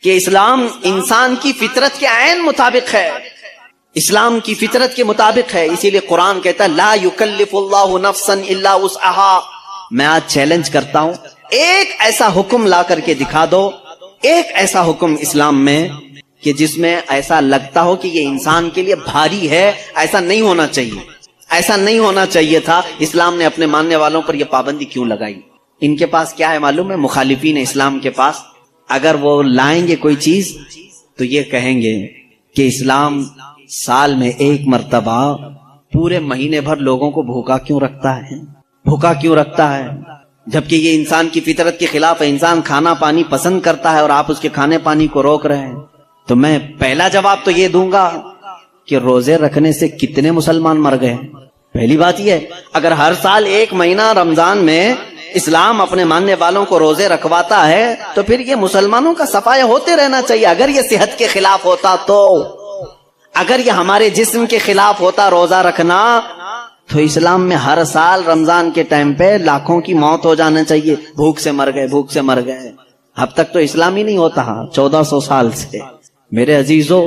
کہ اسلام انسان کی فطرت کے عین مطابق ہے، اسلام کی فطرت کے مطابق ہے. اسی لیے قرآن کہتا ہے لا یکلف اللہ نفسا الا وسعها. میں آج چیلنج کرتا ہوں، ایک ایسا حکم لا کر کے دکھا دو، ایک ایسا حکم اسلام میں کہ جس میں ایسا لگتا ہو کہ یہ انسان کے لیے بھاری ہے. ایسا نہیں ہونا چاہیے، ایسا نہیں ہونا چاہیے تھا. اسلام نے اپنے ماننے والوں پر یہ پابندی کیوں لگائی؟ ان کے پاس کیا ہے معلوم ہے؟ مخالفین اسلام کے پاس اگر وہ لائیں گے کوئی چیز تو یہ کہیں گے کہ اسلام سال میں ایک مرتبہ پورے مہینے بھر لوگوں کو بھوکا کیوں رکھتا ہے، بھوکا کیوں رکھتا ہے، جبکہ یہ انسان کی فطرت کے خلاف ہے. انسان کھانا پانی پسند کرتا ہے اور آپ اس کے کھانے پانی کو روک رہے ہیں. تو میں پہلا جواب تو یہ دوں گا کہ روزے رکھنے سے کتنے مسلمان مر گئے. پہلی بات یہ ہے، اگر ہر سال ایک مہینہ رمضان میں اسلام اپنے ماننے والوں کو روزے رکھواتا ہے تو پھر یہ مسلمانوں کا صفایا ہوتے رہنا چاہیے. اگر یہ صحت کے خلاف ہوتا تو، اگر یہ ہمارے جسم کے خلاف ہوتا روزہ رکھنا، تو اسلام میں ہر سال رمضان کے ٹائم پہ لاکھوں کی موت ہو جانا چاہیے. بھوک سے مر گئے، بھوک سے مر گئے. اب تک تو اسلام ہی نہیں ہوتا 1400 سال سے. میرے عزیزو،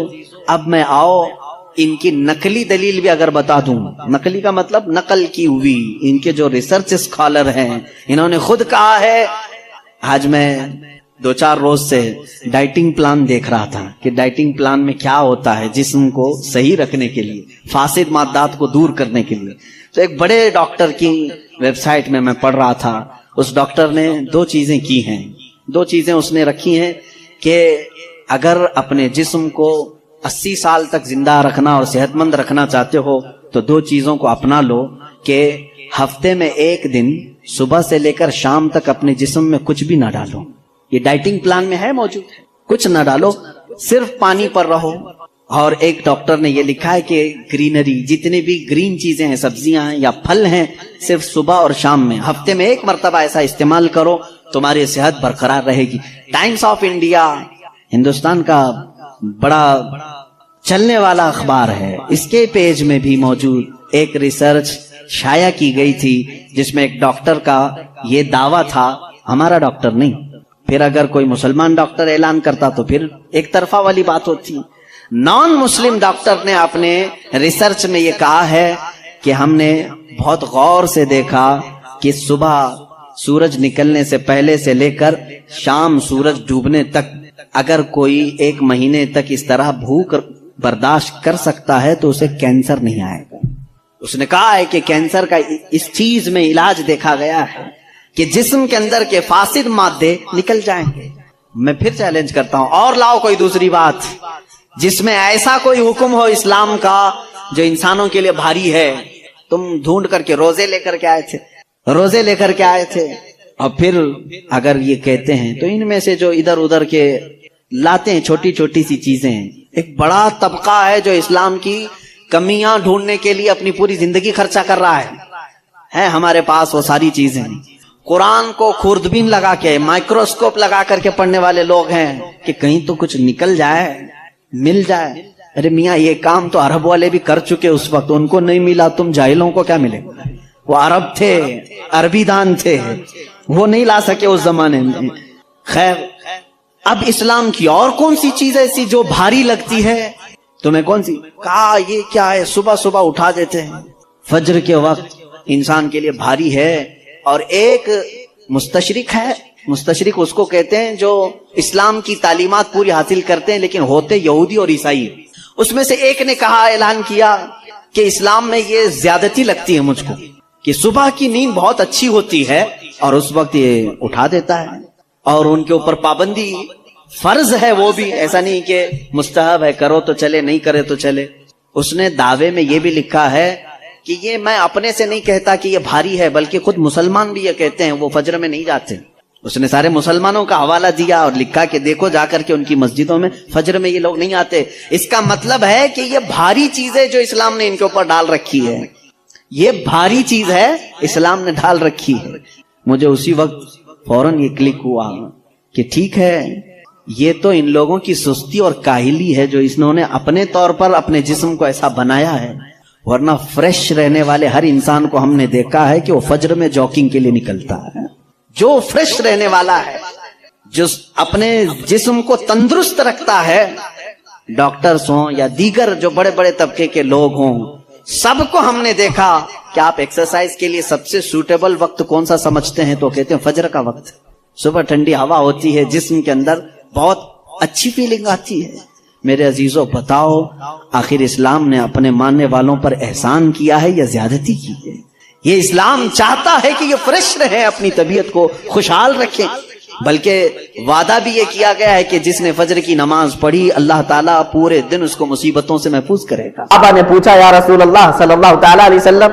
اب میں آؤ ان کی نقلی دلیل بھی اگر بتا دوں. نقلی کا مطلب نقل کی ہوئی، ان کے جو ریسرچ اسکالر ہیں انہوں نے خود کہا ہے. آج میں 2-4 روز سے ڈائٹنگ پلان دیکھ رہا تھا کہ ڈائٹنگ پلان میں کیا ہوتا ہے جسم کو صحیح رکھنے کے لیے، فاسد مادات کو دور کرنے کے لیے. تو ایک بڑے ڈاکٹر کی ویب سائٹ میں پڑھ رہا تھا. اس ڈاکٹر نے 2 چیزیں کی ہیں، 2 چیزیں اس نے رکھی ہیں کہ اگر اپنے جسم کو 80 سال تک زندہ رکھنا اور صحت مند رکھنا چاہتے ہو تو 2 چیزوں کو اپنا لو کہ ہفتے میں 1 دن صبح سے لے کر شام تک اپنے جسم میں کچھ بھی نہ ڈالو. یہ ڈائٹنگ پلان میں ہے موجود، کچھ نہ ڈالو، صرف پانی پر رہو. اور ایک ڈاکٹر نے یہ لکھا ہے کہ گرینری، جتنی بھی گرین چیزیں ہیں، سبزیاں ہیں یا پھل ہیں، صرف صبح اور شام میں ہفتے میں 1 مرتبہ ایسا استعمال کرو، تمہاری صحت برقرار رہے گی. ٹائمز آف انڈیا ہندوستان کا بڑا چلنے والا اخبار ہے، اس کے پیج میں بھی موجود ایک ریسرچ شائع کی گئی تھی جس میں ایک ڈاکٹر کا یہ دعویٰ تھا، ہمارا ڈاکٹر نہیں، پھر اگر کوئی مسلمان ڈاکٹر اعلان کرتا تو پھر ایک طرفہ والی بات ہوتی. نان مسلم ڈاکٹر نے اپنے ریسرچ میں یہ کہا ہے کہ ہم نے بہت غور سے دیکھا کہ صبح سورج نکلنے سے پہلے سے لے کر شام سورج ڈوبنے تک اگر کوئی 1 مہینے تک اس طرح بھوک برداشت کر سکتا ہے تو اسے کینسر نہیں آئے گا. اس نے کہا ہے کہ کینسر کا اس چیز میں علاج دیکھا گیا ہے کہ جسم کے اندر کے فاسد مادے نکل جائیں گے. میں پھر چیلنج کرتا ہوں، اور لاؤ کوئی دوسری بات جس میں ایسا کوئی حکم ہو اسلام کا جو انسانوں کے لیے بھاری ہے. تم ڈھونڈ کر کے روزے لے کر کے آئے تھے، روزے لے کر کے آئے تھے. اور پھر اگر یہ کہتے ہیں تو ان میں سے جو ادھر ادھر کے لاتے ہیں چھوٹی چھوٹی سی چیزیں ہیں، ایک بڑا طبقہ ہے جو اسلام کی کمیاں ڈھونڈنے کے لیے اپنی پوری زندگی خرچہ کر رہا ہے. ہمارے پاس وہ ساری چیزیں. قرآن کو خوردبین لگا کے، مائکروسکوپ لگا کر کے پڑھنے والے لوگ ہیں کہ کہیں تو کچھ نکل جائے، مل جائے. ارے میاں یہ کام تو عرب والے بھی کر چکے اس وقت، ان کو نہیں ملا، تم جاہلوں کو کیا ملے؟ وہ عرب تھے، عربی دان تھے، وہ نہیں لا سکے اس زمانے میں. خیر، اب اسلام کی اور کون سی چیز ایسی جو بھاری لگتی ہے تمہیں؟ کون سی؟ کہا یہ کیا ہے، صبح صبح اٹھا دیتے ہیں فجر کے وقت، انسان کے لیے بھاری ہے. اور ایک مستشرق ہے، مستشرق اس کو کہتے ہیں جو اسلام کی تعلیمات پوری حاصل کرتے ہیں لیکن ہوتے یہودی اور عیسائی. اس میں سے ایک نے کہا، اعلان کیا کہ اسلام میں یہ زیادتی لگتی ہے مجھ کو کہ صبح کی نیند بہت اچھی ہوتی ہے اور اس وقت یہ اٹھا دیتا ہے. اور ان کے اوپر پابندی فرض ہے، وہ بھی ایسا نہیں کہ مستحب ہے، کرو تو چلے، نہیں کرے تو چلے. اس نے دعوے میں یہ بھی لکھا ہے کہ یہ میں اپنے سے نہیں کہتا کہ یہ بھاری ہے، بلکہ خود مسلمان بھی یہ کہتے ہیں، وہ فجر میں نہیں جاتے. اس نے سارے مسلمانوں کا حوالہ دیا اور لکھا کہ دیکھو جا کر کے ان کی مسجدوں میں فجر میں یہ لوگ نہیں آتے. اس کا مطلب ہے کہ یہ بھاری چیز ہے جو اسلام نے ان کے اوپر ڈال رکھی ہے، یہ بھاری چیز ہے اسلام نے ڈال رکھی ہے. مجھے اسی وقت فوراً یہ کلک ہوا کہ ٹھیک ہے، یہ تو ان لوگوں کی سستی اور کاہلی ہے جو انہوں نے اپنے طور پر اپنے جسم کو ایسا بنایا ہے. ورنہ فریش رہنے والے ہر انسان کو ہم نے دیکھا ہے کہ وہ فجر میں جاگنگ کے لیے نکلتا ہے. جو فریش رہنے والا ہے، جو اپنے جسم کو تندرست رکھتا ہے، ڈاکٹرز ہوں یا دیگر جو بڑے بڑے طبقے کے لوگ ہوں، سب کو ہم نے دیکھا کہ آپ ایکسرسائز کے لیے سب سے سوٹیبل وقت کون سا سمجھتے ہیں؟ تو کہتے ہیں فجر کا وقت. صبح ٹھنڈی ہوا ہوتی ہے، جسم کے اندر بہت اچھی فیلنگ آتی ہے. میرے عزیزوں بتاؤ، آخر اسلام نے اپنے ماننے والوں پر احسان کیا ہے یا زیادتی کی ہے؟ یہ اسلام چاہتا ہے کہ یہ فریش رہیں، اپنی طبیعت کو خوشحال رکھیں. بلکہ وعدہ بھی یہ کیا گیا ہے کہ جس نے فجر کی نماز پڑھی اللہ تعالیٰ پورے دن اس کو مصیبتوں سے محفوظ کرے گا. صحابہ نے پوچھا یا رسول اللہ صلی اللہ تعالیٰ علیہ وسلم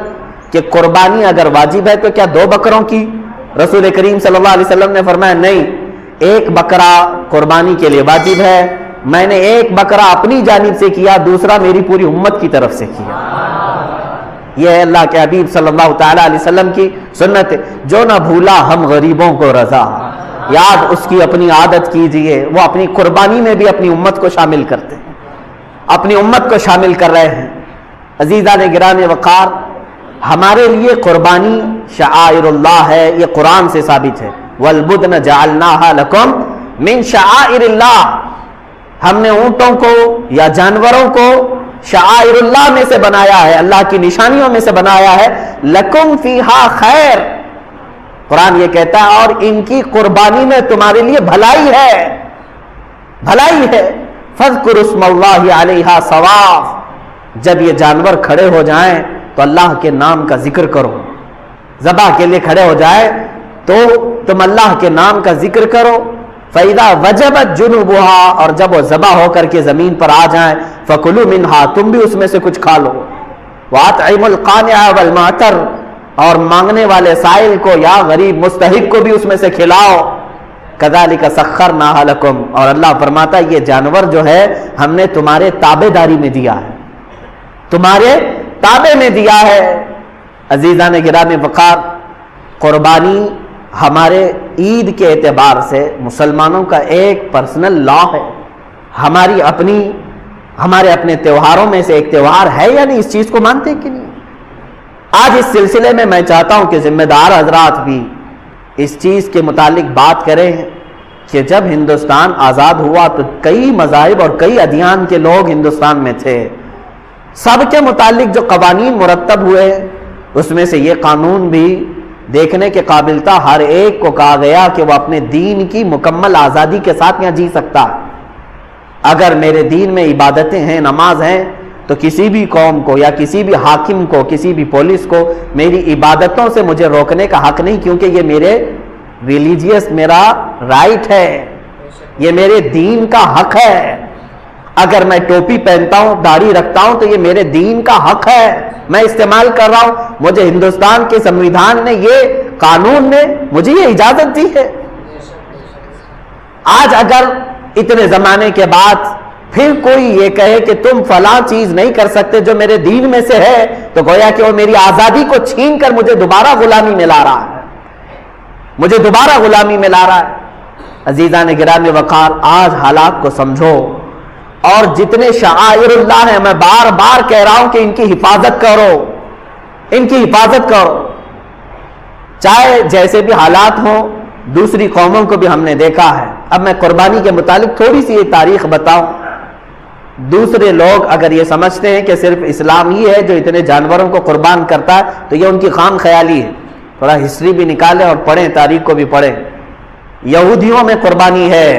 کہ قربانی اگر واجب ہے تو کیا 2 بکروں کی؟ رسول کریم صلی اللہ علیہ وسلم نے فرمایا نہیں، 1 بکرا قربانی کے لیے واجب ہے. میں نے 1 بکرا اپنی جانب سے کیا، دوسرا میری پوری امت کی طرف سے کیا. یہ ہے اللہ کے حبیب صلی اللہ تعالیٰ علیہ وسلم کی سنت. جو نہ بھولا ہم غریبوں کو رضا، یاد اس کی اپنی عادت کیجئے. وہ اپنی قربانی میں بھی اپنی امت کو شامل کرتے ہیں، اپنی امت کو شامل کر رہے ہیں. عزیزان گرامی وقار، ہمارے لیے قربانی شعائر اللہ ہے، یہ قرآن سے ثابت ہے. وَالْبُدْنَ جَعَلْنَاهَا لَكُمْ مِنْ شَعَائِرِ اللَّهِ، ہم نے اونٹوں کو یا جانوروں کو شعائر اللہ میں سے بنایا ہے، اللہ کی نشانیوں میں سے بنایا ہے. لَكُمْ فِيهَا خَيْرٌ، قرآن یہ کہتا ہے اور ان کی قربانی میں تمہارے لیے بھلائی ہے، بھلائی ہے. فَاذْكُرُوا اسْمَ اللَّهِ عَلَيْهَا صَوَافَ، جب یہ جانور کھڑے ہو جائیں تو اللہ کے نام کا ذکر کرو. ذبح کے لیے کھڑے ہو جائے تو تم اللہ کے نام کا ذکر کرو. فَإِذَا وَجَبَتْ جُنُوبُهَا، اور جب وہ ذبح ہو کر کے زمین پر آ جائیں فَكُلُوا مِنْهَا، تم بھی اس میں سے کچھ کھا لو. وَأَطْعِمُوا الْقَانِعَ وَالْمُعْتَرَّ، اور مانگنے والے سائل کو یا غریب مستحق کو بھی اس میں سے کھلاؤ. کذالک سخرناها لکم، اور اللہ فرماتا ہے یہ جانور جو ہے ہم نے تمہارے تابع داری میں دیا ہے، تمہارے تابع میں دیا ہے. عزیزان گرامی وقار، قربانی ہمارے عید کے اعتبار سے مسلمانوں کا ایک پرسنل لا ہے. ہمارے اپنے تہواروں میں سے ایک تہوار ہے یا نہیں، اس چیز کو مانتے کہ نہیں؟ آج اس سلسلے میں میں چاہتا ہوں کہ ذمہ دار حضرات بھی اس چیز کے متعلق بات کریں کہ جب ہندوستان آزاد ہوا تو کئی مذاہب اور کئی ادیان کے لوگ ہندوستان میں تھے. سب کے متعلق جو قوانین مرتب ہوئے اس میں سے یہ قانون بھی دیکھنے کے قابل تھا. ہر ایک کو کہا گیا کہ وہ اپنے دین کی مکمل آزادی کے ساتھ یہاں جی سکتا. اگر میرے دین میں عبادتیں ہیں، نماز ہیں، تو کسی بھی قوم کو یا کسی بھی حاکم کو، کسی بھی پولیس کو میری عبادتوں سے مجھے روکنے کا حق نہیں، کیونکہ یہ میرے ریلیجیس میرا رائٹ ہے، یہ میرے دین کا حق ہے. اگر میں ٹوپی پہنتا ہوں، داڑھی رکھتا ہوں تو یہ میرے دین کا حق ہے، میں استعمال کر رہا ہوں. مجھے ہندوستان کے سنویدھان نے، یہ قانون نے مجھے یہ اجازت دی ہے. آج اگر اتنے زمانے کے بعد پھر کوئی یہ کہے کہ تم فلاں چیز نہیں کر سکتے جو میرے دین میں سے ہے، تو گویا کہ وہ میری آزادی کو چھین کر مجھے دوبارہ غلامی میں لا رہا ہے، مجھے دوبارہ غلامی میں لا رہا ہے. عزیزان گرامی وقار، آج حالات کو سمجھو، اور جتنے شعائر اللہ ہیں میں بار بار کہہ رہا ہوں کہ ان کی حفاظت کرو، ان کی حفاظت کرو. چاہے جیسے بھی حالات ہوں، دوسری قوموں کو بھی ہم نے دیکھا ہے. اب میں قربانی کے متعلق تھوڑی سی تاریخ بتاؤں. دوسرے لوگ اگر یہ سمجھتے ہیں کہ صرف اسلام ہی ہے جو اتنے جانوروں کو قربان کرتا ہے تو یہ ان کی خام خیالی ہے. تھوڑا ہسٹری بھی نکالیں اور پڑھیں، تاریخ کو بھی پڑھیں. یہودیوں میں قربانی ہے،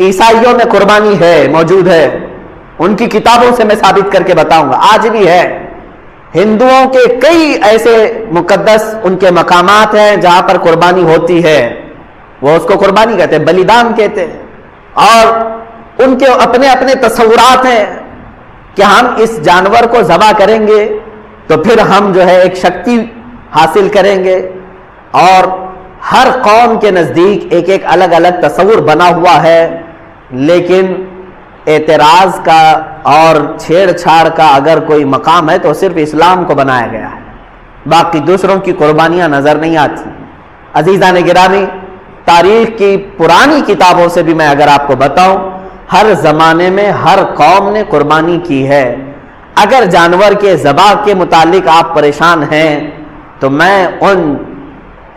عیسائیوں میں قربانی ہے، موجود ہے، ان کی کتابوں سے میں ثابت کر کے بتاؤں گا. آج بھی ہے. ہندوؤں کے کئی ایسے مقدس ان کے مقامات ہیں جہاں پر قربانی ہوتی ہے، وہ اس کو قربانی کہتے ہیں، بلیدان کہتے ہیں. اور ان کے اپنے اپنے تصورات ہیں کہ ہم اس جانور کو ذبح کریں گے تو پھر ہم جو ہے ایک شکتی حاصل کریں گے. اور ہر قوم کے نزدیک ایک ایک الگ الگ تصور بنا ہوا ہے. لیکن اعتراض کا اور چھیڑ چھاڑ کا اگر کوئی مقام ہے تو صرف اسلام کو بنایا گیا ہے، باقی دوسروں کی قربانیاں نظر نہیں آتی. عزیزان گرامی، تاریخ کی پرانی کتابوں سے بھی میں اگر آپ کو بتاؤں، ہر زمانے میں ہر قوم نے قربانی کی ہے. اگر جانور کے ذبح کے متعلق آپ پریشان ہیں تو میں ان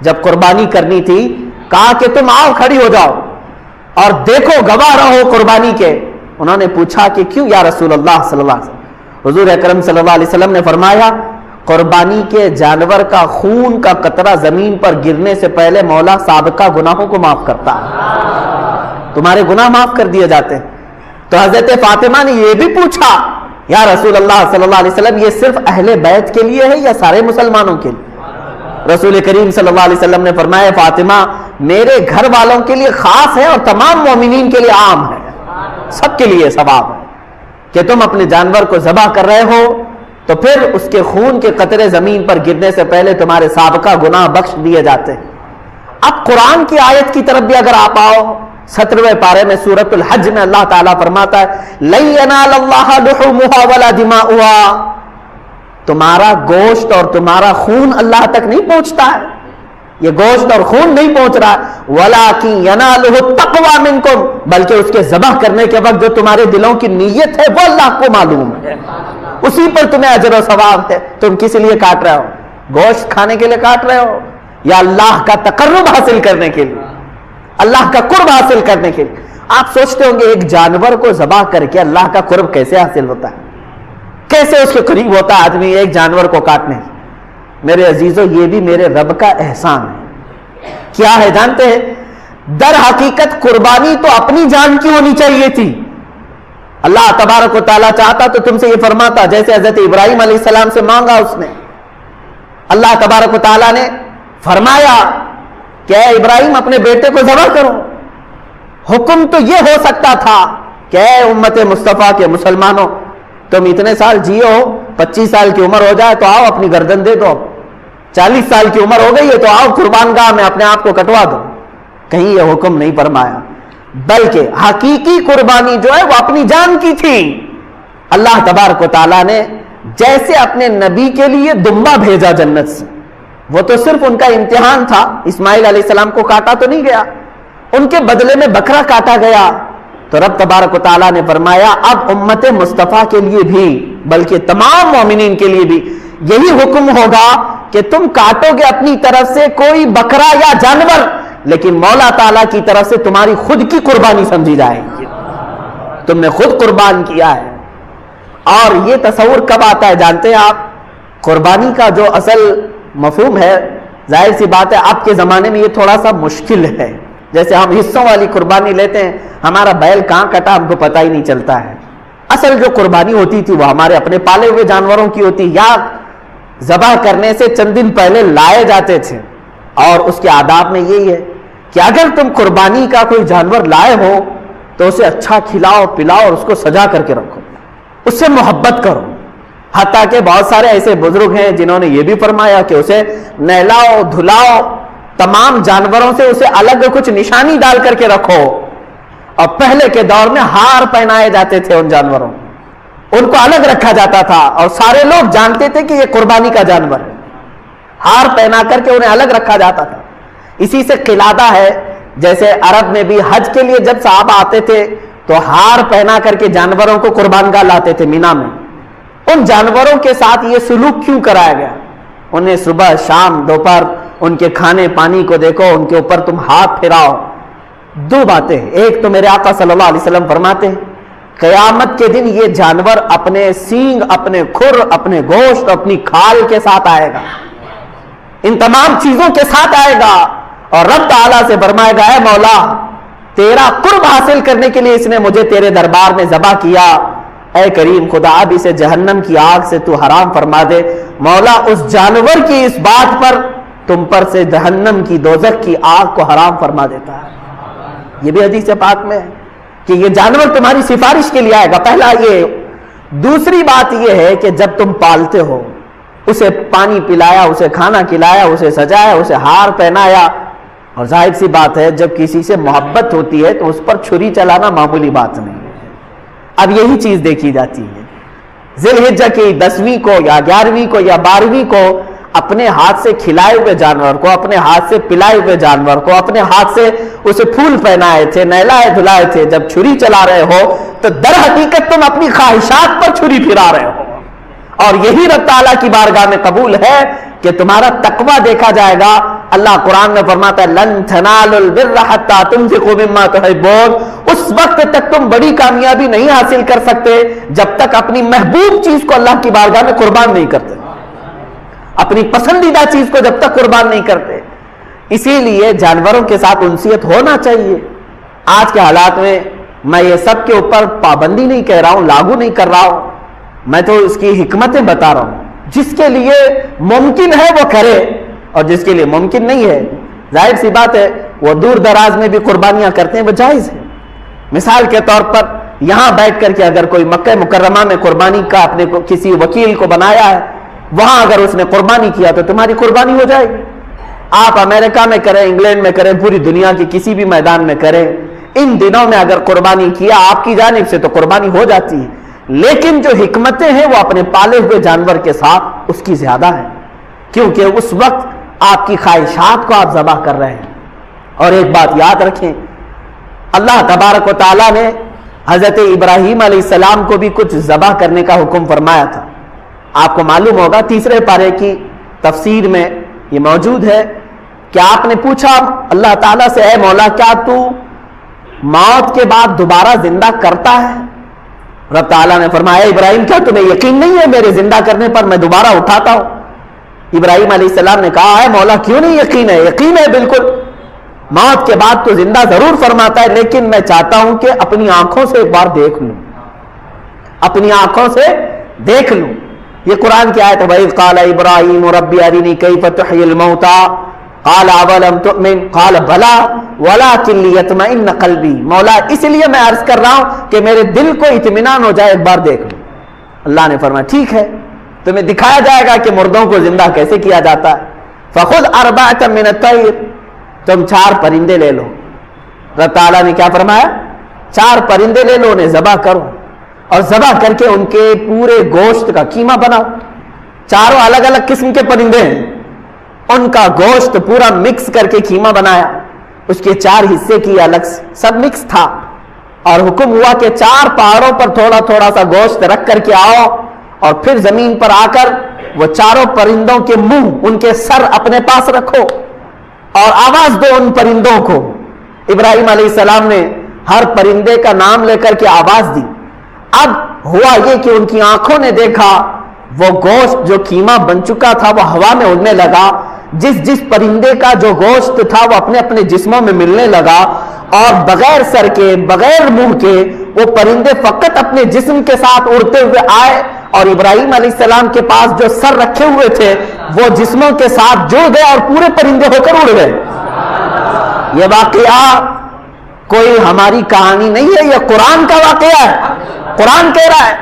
جب قربانی کرنی تھی کہا کہ تم آؤ کھڑی ہو جاؤ اور دیکھو گواہ رہو قربانی کے. انہوں نے پوچھا کہ کیوں یا رسول اللہ صلی اللہ علیہ وسلم؟ حضور اکرم صلی اللہ علیہ وسلم نے فرمایا قربانی کے جانور کا خون کا قطرہ زمین پر گرنے سے پہلے مولا سابقہ گناہوں کو معاف کرتا ہے، تمہارے گناہ معاف کر دیے جاتے ہیں. تو حضرت فاطمہ نے یہ بھی پوچھا یا رسول اللہ صلی اللہ علیہ وسلم یہ صرف اہل بیت کے لیے ہے یا سارے مسلمانوں کے لیے؟ رسول کریم صلی اللہ علیہ وسلم نے فرمایا فاطمہ میرے گھر والوں کے لیے خاص ہے اور تمام مومنین کے لیے عام ہے، سب کے لیے ثواب ہے کہ تم اپنے جانور کو ذبح کر رہے ہو تو پھر اس کے خون کے قطرے زمین پر گرنے سے پہلے تمہارے سابقہ گناہ بخش دیے جاتے ہیں. اب قرآن کی آیت کی طرف بھی اگر آپ آؤ 17ویں پارے میں سورۃ الحج میں اللہ تعالیٰ فرماتا ہے لَن يَنَالَ اللَّهَ لُحُومُهَا وَلَا دِمَاؤُهَا، تمہارا گوشت اور تمہارا خون اللہ تک نہیں پہنچتا ہے، یہ گوشت اور خون نہیں پہنچ رہا ہے، وَلَٰكِن يَنَالُهُ التَّقْوَىٰ مِنكُمْ، بلکہ اس کے ذبح کرنے کے وقت جو تمہارے دلوں کی نیت ہے وہ اللہ کو معلوم ہے، اسی پر تمہیں اجر و ثواب ہے. تم کس لیے کاٹ رہے ہو؟ گوشت کھانے کے لیے کاٹ رہے ہو یا اللہ کا تقرب حاصل کرنے کے لیے، اللہ کا قرب حاصل کرنے کے لیے؟ آپ سوچتے ہوں گے ایک جانور کو ذبح کر کے اللہ کا قرب کیسے حاصل ہوتا ہے، کیسے اس کے قریب ہوتا ہے آدمی ایک جانور کو کاٹنے؟ میرے عزیزوں یہ بھی میرے رب کا احسان ہے. کیا ہے جانتے ہیں؟ در حقیقت قربانی تو اپنی جان کی ہونی چاہیے تھی. اللہ تبارک و تعالیٰ چاہتا تو تم سے یہ فرماتا جیسے حضرت ابراہیم علیہ السلام سے مانگا اس نے. اللہ تبارک و تعالیٰ نے فرمایا کہ اے ابراہیم اپنے بیٹے کو ذبح کرو. حکم تو یہ ہو سکتا تھا کہ اے امت مصطفیٰ کے مسلمانوں تم اتنے سال جیو 25 سال کی عمر ہو جائے تو آؤ اپنی گردن دے دو، 40 سال کی عمر ہو گئی ہے تو آؤ قربان گاہ میں اپنے آپ کو کٹوا دو. کہیں یہ حکم نہیں فرمایا، بلکہ حقیقی قربانی جو ہے وہ اپنی جان کی تھی. اللہ تبارک و تعالیٰ نے جیسے اپنے نبی کے لیے دمبا بھیجا جنت سے، وہ تو صرف ان کا امتحان تھا، اسماعیل علیہ السلام کو کاٹا تو نہیں گیا، ان کے بدلے میں بکرا کاٹا گیا. تو رب تبارک و تعالیٰ نے فرمایا اب امت مصطفیٰ کے لیے بھی بلکہ تمام مومنین کے لیے بھی یہی حکم ہوگا کہ تم کاٹو گے اپنی طرف سے کوئی بکرا یا جانور، لیکن مولا تعالیٰ کی طرف سے تمہاری خود کی قربانی سمجھی جائے گی، تم نے خود قربان کیا ہے. اور یہ تصور کب آتا ہے جانتے ہیں آپ؟ قربانی کا جو اصل مفہوم ہے ظاہر سی بات ہے اب کے زمانے میں یہ تھوڑا سا مشکل ہے. جیسے ہم حصوں والی قربانی لیتے ہیں، ہمارا بیل کہاں کٹا ہم کو پتہ ہی نہیں چلتا ہے. اصل جو قربانی ہوتی تھی وہ ہمارے اپنے پالے ہوئے جانوروں کی ہوتی، یا ذبح کرنے سے چند دن پہلے لائے جاتے تھے. اور اس کے آداب میں یہی ہے کہ اگر تم قربانی کا کوئی جانور لائے ہو تو اسے اچھا کھلاؤ پلاؤ اور اس کو سجا کر کے رکھو، اس سے محبت کرو. حتیٰ کہ بہت سارے ایسے بزرگ ہیں جنہوں نے یہ بھی فرمایا کہ اسے نہلاؤ دھلاؤ، تمام جانوروں سے اسے الگ کچھ نشانی ڈال کر کے رکھو. اور پہلے کے دور میں ہار پہنائے جاتے تھے ان جانوروں، ان کو الگ رکھا جاتا تھا اور سارے لوگ جانتے تھے کہ یہ قربانی کا جانور ہے. ہار پہنا کر کے انہیں الگ رکھا جاتا تھا. اسی سے قلادہ ہے، جیسے عرب میں بھی حج کے لیے جب صحابہ آتے تھے تو ہار پہنا کر کے جانوروں کو قربان گاہ لاتے تھے مینا میں. ان جانوروں کے ساتھ یہ سلوک کیوں کرایا گیا؟ انہیں صبح شام دوپہر ان کے کھانے پانی کو دیکھو، ان کے اوپر تم ہاتھ پھراؤ. دو باتیں، ایک تو میرے آقا صلی اللہ علیہ وسلم فرماتے ہیں قیامت کے دن یہ جانور اپنے سینگ اپنے کھر اپنے گوشت اپنی کھال کے ساتھ آئے گا، ان تمام چیزوں کے ساتھ آئے گا اور رب تعالیٰ سے فرمائے گا اے مولا تیرا قرب حاصل کرنے کے لیے اس نے مجھے تیرے دربار میں ذبح کیا، اے کریم خدا اب اسے جہنم کی آگ سے تو حرام فرما دے. مولا اس جانور کی اس بات پر تم پر سے جہنم کی دوزخ کی آگ کو حرام فرما دیتا ہے. یہ بھی حدیث پاک میں ہے کہ یہ جانور تمہاری سفارش کے لیے آئے گا. پہلا یہ. دوسری بات یہ ہے کہ جب تم پالتے ہو اسے پانی پلایا، اسے کھانا کھلایا، اسے سجایا، اسے ہار پہنایا، اور ظاہر سی بات ہے جب کسی سے محبت ہوتی ہے تو اس پر چھری چلانا معمولی بات نہیں ہے. اب یہی چیز دیکھی جاتی ہے ذی الحجہ کی 10ویں کو یا 11ویں کو یا 12ویں کو اپنے ہاتھ سے کھلائے ہوئے جانور کو، اپنے ہاتھ سے پلائے ہوئے جانور کو، اپنے ہاتھ سے اسے پھول پہنائے تھے، نہلائے دھلائے تھے، جب چھری چلا رہے ہو تو در حقیقت تم اپنی خواہشات پر چھری پھرا رہے ہو. اور یہی رب تعالیٰ کی بارگاہ میں قبول ہے کہ تمہارا تقویٰ دیکھا جائے گا. اللہ قرآن میں فرماتا ہے لن تنالوا البر حتى تنفقوا مما تحبون، اس وقت تک تم بڑی کامیابی نہیں حاصل کر سکتے جب تک اپنی محبوب چیز کو اللہ کی بارگاہ میں قربان نہیں کرتے، اپنی پسندیدہ چیز کو جب تک قربان نہیں کرتے۔ اسی لیے جانوروں کے ساتھ انسیت ہونا چاہیے۔ آج کے حالات میں میں یہ سب کے اوپر پابندی نہیں کہہ رہا ہوں، لاگو نہیں کر رہا ہوں، میں تو اس کی حکمتیں بتا رہا ہوں۔ جس کے لیے ممکن ہے وہ کرے، اور جس کے لیے ممکن نہیں ہے، ظاہر سی بات ہے وہ دور دراز میں بھی قربانیاں کرتے ہیں، وہ جائز ہے۔ مثال کے طور پر یہاں بیٹھ کر کے اگر کوئی مکہ مکرمہ میں قربانی کا اپنے کسی وکیل کو بنایا ہے، وہاں اگر اس نے قربانی کیا تو تمہاری قربانی ہو جائے گی۔ آپ امریکہ میں کریں، انگلینڈ میں کریں، پوری دنیا کے کسی بھی میدان میں کریں، ان دنوں میں اگر قربانی کیا آپ کی جانب سے تو قربانی ہو جاتی ہے، لیکن جو حکمتیں ہیں وہ اپنے پالے ہوئے جانور کے ساتھ اس کی زیادہ ہے، کیونکہ اس وقت آپ کی خواہشات کو آپ ذبح کر رہے ہیں۔ اور ایک بات یاد رکھیں، اللہ تبارک و تعالیٰ نے حضرت ابراہیم علیہ السلام کو بھی کچھ ذبح کرنے کا حکم فرمایا تھا۔ آپ کو معلوم ہوگا تیسرے پارے کی تفسیر میں یہ موجود ہے کہ آپ نے پوچھا اللہ تعالیٰ سے، اے مولا کیا تو موت کے بعد دوبارہ زندہ کرتا ہے؟ رب تعالیٰ نے فرمایا ابراہیم کیا تمہیں یقین نہیں ہے میرے زندہ کرنے پر میں دوبارہ اٹھاتا ہوں؟ ابراہیم علیہ السلام نے کہا ہے مولا کیوں نہیں یقین ہے؟ یقین ہے بالکل، موت کے بعد تو زندہ ضرور فرماتا ہے، لیکن میں چاہتا ہوں کہ اپنی آنکھوں سے ایک بار دیکھ لوں، اپنی آنکھوں سے دیکھ لوں۔ یہ قرآن کی آیت ہے وَإِذْ قَالَ إِبْرَاهِيمُ رَبِّ أَرِنِي كَيْفَ تُحْيِي الْمَوْتَى قَالَ أَوَلَمْ تُؤْمِنْ قَالَ بَلَىٰ وَلَٰكِن لِيَطْمَئِنَّ قَلْبِي۔ مولا اس لیے میں عرض کر رہا ہوں کہ میرے دل کو اطمینان ہو جائے، ایک بار دیکھ لوں۔ اللہ نے فرمایا ٹھیک ہے، تمہیں دکھایا جائے گا کہ مردوں کو زندہ کیسے کیا جاتا ہے۔ فَخُذْ أَرْبَعَةً مِّنَ الطَّيْرِ، تم 4 پرندے لے لو۔ رب تعالیٰ نے کیا فرمایا؟ 4 پرندے لے لو، انہیں ذبح کرو اور ذبح کر کے ان کے پورے گوشت کا قیمہ بناؤ۔ 4 الگ الگ قسم کے پرندے ہیں، ان کا گوشت پورا مکس کر کے قیمہ بنایا، اس کے 4 حصے کی الگ سب مکس تھا، اور حکم ہوا کہ 4 پہاڑوں پر تھوڑا تھوڑا سا گوشت رکھ کر کے آؤ، اور پھر زمین پر آ کر وہ 4 پرندوں کے منہ، ان کے سر اپنے پاس رکھو اور آواز دو ان پرندوں کو۔ ابراہیم علیہ السلام نے ہر پرندے کا نام لے کر کے آواز دی۔ اب ہوا یہ کہ ان کی آنکھوں نے دیکھا وہ گوشت جو قیمہ بن چکا تھا وہ ہوا میں اڑنے لگا، جس پرندے کا جو گوشت تھا وہ اپنے اپنے جسموں میں ملنے لگا، اور بغیر سر کے بغیر منہ کے وہ پرندے فقط اپنے جسم کے ساتھ اڑتے ہوئے آئے، اور ابراہیم علیہ السلام کے پاس جو سر رکھے ہوئے تھے وہ جسموں کے ساتھ جڑ گئے اور پورے پرندے ہو کر اڑ گئے۔ یہ واقعہ کوئی ہماری کہانی نہیں ہے، یہ قرآن کا واقعہ ہے، قرآن کہہ رہا ہے۔